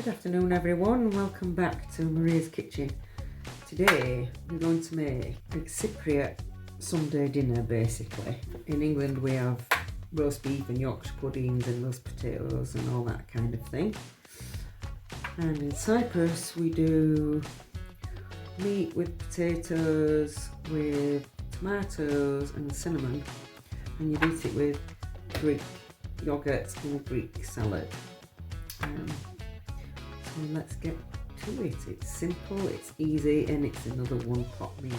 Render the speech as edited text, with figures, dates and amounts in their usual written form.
Good afternoon everyone, welcome back to Maria's Kitchen. Today we're going to make a Cypriot Sunday dinner basically. In England we have roast beef and Yorkshire puddings and roast potatoes and all that kind of thing. And in Cyprus we do meat with potatoes, with tomatoes and cinnamon, and you eat it with Greek yogurt and Greek salad. So let's get to it. It's simple, it's easy, and it's another one pot meal.